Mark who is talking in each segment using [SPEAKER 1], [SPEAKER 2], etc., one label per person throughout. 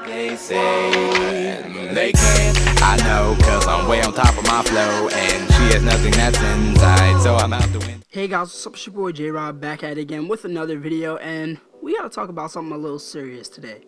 [SPEAKER 1] They say they can't. I know, cause I'm way on top of my flow, and she has nothing that's inside, so I'm out the window.
[SPEAKER 2] Hey guys, what's up? It's your boy J-Rob back at it again with another video, and we gotta talk about something a little serious today.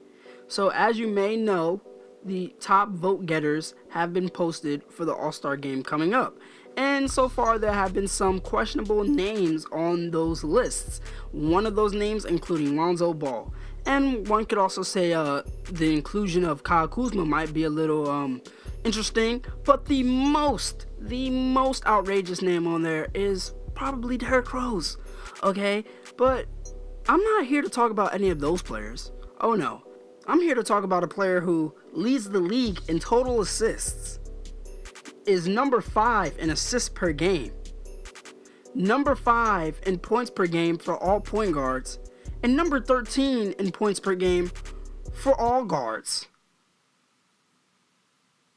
[SPEAKER 2] So as you may know, the top vote getters have been posted for the All-Star game coming up. And so far there have been some questionable names on those lists. One of those names including Lonzo Ball. And one could also say the inclusion of Kyle Kuzma might be a little interesting. But the most outrageous name on there is probably Derrick Rose. Okay? But I'm not here to talk about any of those players. Oh no. I'm here to talk about a player who leads the league in total assists, is number 5 in assists per game, number 5 in points per game for all point guards, and number 13 in points per game for all guards.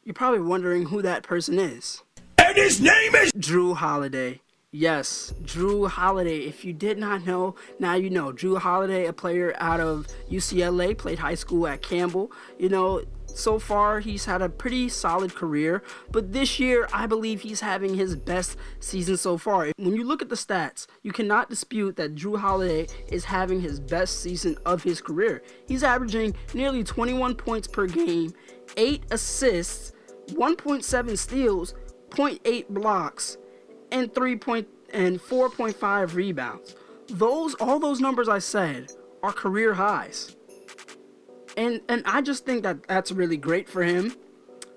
[SPEAKER 2] You're probably wondering who that person is.
[SPEAKER 3] And his name is
[SPEAKER 2] Jrue Holiday. Yes, Jrue Holiday. If you did not know, now you know. Jrue Holiday, a player out of UCLA, played high school at Campbell. You know, so far he's had a pretty solid career, but this year I believe he's having his best season so far. When you look at the stats, you cannot dispute that Jrue Holiday is having his best season of his career. He's averaging nearly 21 points per game, 8 assists, 1.7 steals, 0.8 blocks, and 4.5 rebounds. All those numbers I said are career highs. And I just think that that's really great for him.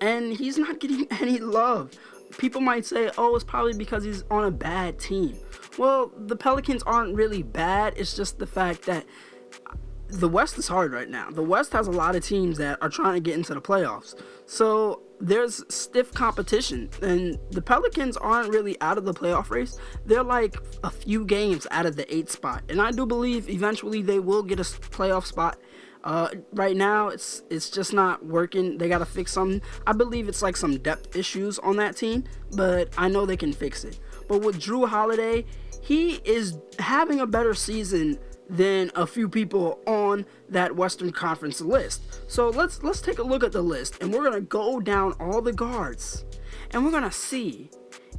[SPEAKER 2] And he's not getting any love. People might say, oh, it's probably because he's on a bad team. Well, the Pelicans aren't really bad. It's just the fact that the West is hard right now. The West has a lot of teams that are trying to get into the playoffs. So there's stiff competition, and the Pelicans aren't really out of the playoff race. They're like a few games out of the 8th spot, and I do believe eventually they will get a playoff spot. Right now it's just not working. They gotta fix something. I believe it's like some depth issues on that team, but I know they can fix it. But with Jrue Holiday, he is having a better season than a few people on that Western Conference list. So let's take a look at the list, and we're gonna go down all the guards, and we're gonna see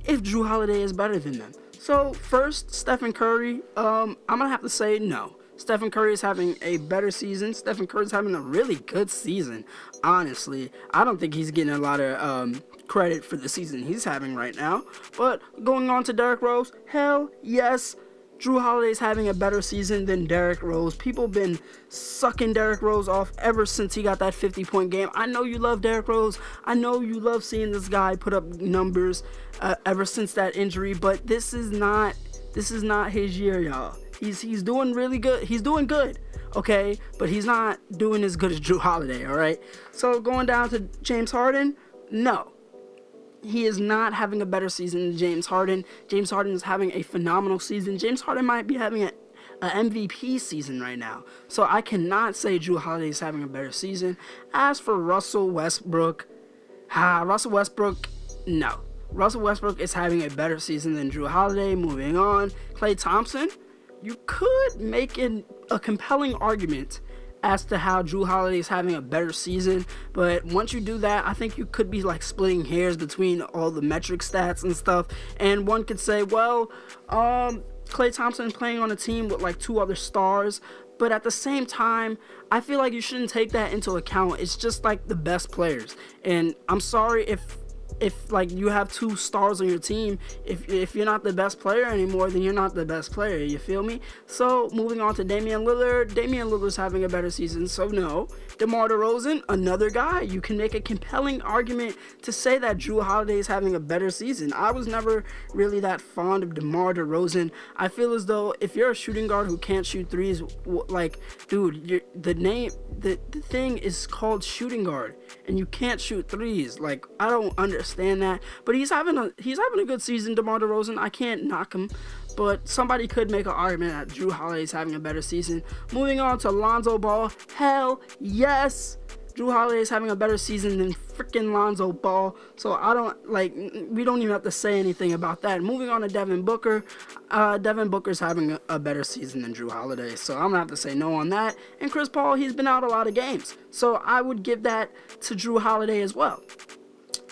[SPEAKER 2] if Jrue Holiday is better than them. So first, Stephen Curry. I'm gonna have to say no. Stephen Curry is having a better season. Stephen Curry is having a really good season. Honestly, I don't think he's getting a lot of credit for the season he's having right now. But going on to Derrick Rose, hell yes. Jrue Holiday is having a better season than Derrick Rose. People have been sucking Derrick Rose off ever since he got that 50-point game. I know you love Derrick Rose. I know you love seeing this guy put up numbers ever since that injury. But this is not his year, y'all. He's doing really good. He's doing good, okay? But he's not doing as good as Jrue Holiday, all right? So going down to James Harden, no. He is not having a better season than James Harden. James Harden is having a phenomenal season. James Harden might be having an MVP season right now. So I cannot say Jrue Holiday is having a better season. As for Russell Westbrook, no. Russell Westbrook is having a better season than Jrue Holiday. Moving on. Klay Thompson, you could make a compelling argument as to how Jrue Holiday is having a better season, but once you do that, I think you could be like splitting hairs between all the metric stats and stuff, and one could say, well, Klay Thompson is playing on a team with like 2 other stars, but at the same time, I feel like you shouldn't take that into account. It's just like the best players, and I'm sorry if like you have 2 stars on your team, if you're not the best player anymore, then you're not the best player, you feel me? So moving on to Damian Lillard. Damian Lillard's having a better season, so no. DeMar DeRozan, another guy. You can make a compelling argument to say that Jrue Holiday is having a better season. I was never really that fond of DeMar DeRozan. I feel as though if you're a shooting guard who can't shoot threes, like, dude, the thing is called shooting guard, and you can't shoot threes. Like, I don't understand that. But he's having a good season, DeMar DeRozan. I can't knock him. But somebody could make an argument that Jrue Holiday is having a better season. Moving on to Lonzo Ball. Hell yes. Jrue Holiday is having a better season than freaking Lonzo Ball. So we don't even have to say anything about that. Moving on to Devin Booker. Devin Booker's having a better season than Jrue Holiday, so I'm gonna have to say no on that. And Chris Paul, he's been out a lot of games, so I would give that to Jrue Holiday as well.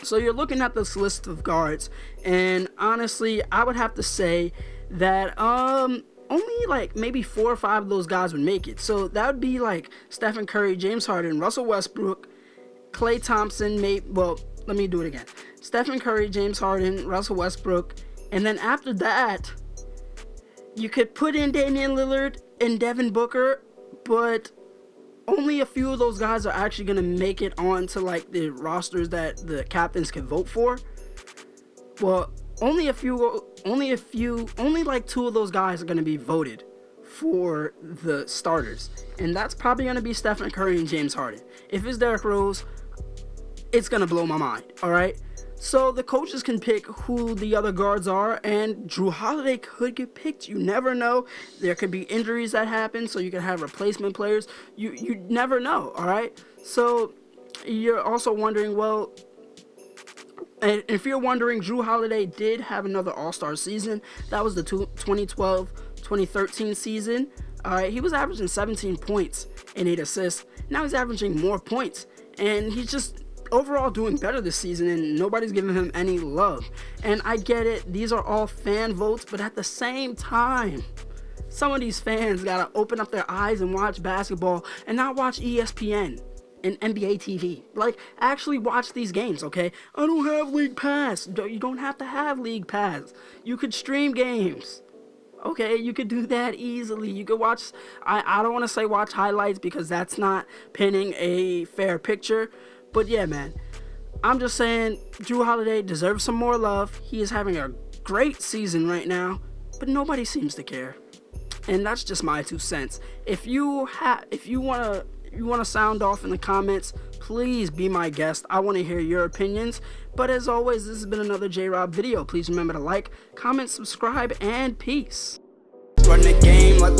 [SPEAKER 2] So you're looking at this list of guards, and honestly, I would have to say that only like maybe 4 or 5 of those guys would make it. So that would be like Stephen Curry, James Harden, Russell Westbrook, Klay Thompson, let me do it again. Stephen Curry, James Harden, Russell Westbrook, and then after that, you could put in Damian Lillard and Devin Booker, but only a few of those guys are actually going to make it onto like the rosters that the captains can vote for. Well, only like 2 of those guys are going to be voted for the starters. And that's probably going to be Stephen Curry and James Harden. If it's Derrick Rose, it's going to blow my mind, all right? So the coaches can pick who the other guards are, and Jrue Holiday could get picked. You never know. There could be injuries that happen, so you can have replacement players. You never know, all right? So you're also wondering, well, and if you're wondering, Jrue Holiday did have another All-Star season. That was the 2012-2013 season. All right, he was averaging 17 points and 8 assists. Now he's averaging more points, and he's just overall doing better this season, and nobody's giving him any love. And I get it, these are all fan votes, but at the same time, some of these fans gotta open up their eyes and watch basketball and not watch ESPN and NBA TV. Like, actually watch these games, okay? I don't have League Pass. You don't have to have League Pass. You could stream games. Okay, you could do that easily. You could watch, I don't want to say watch highlights because that's not painting a fair picture. But yeah, man, I'm just saying Jrue Holiday deserves some more love. He is having a great season right now, but nobody seems to care. And that's just my 2 cents. If you want to sound off in the comments, please be my guest. I want to hear your opinions. But as always, this has been another J-Rob video. Please remember to like, comment, subscribe, and peace. Run the game like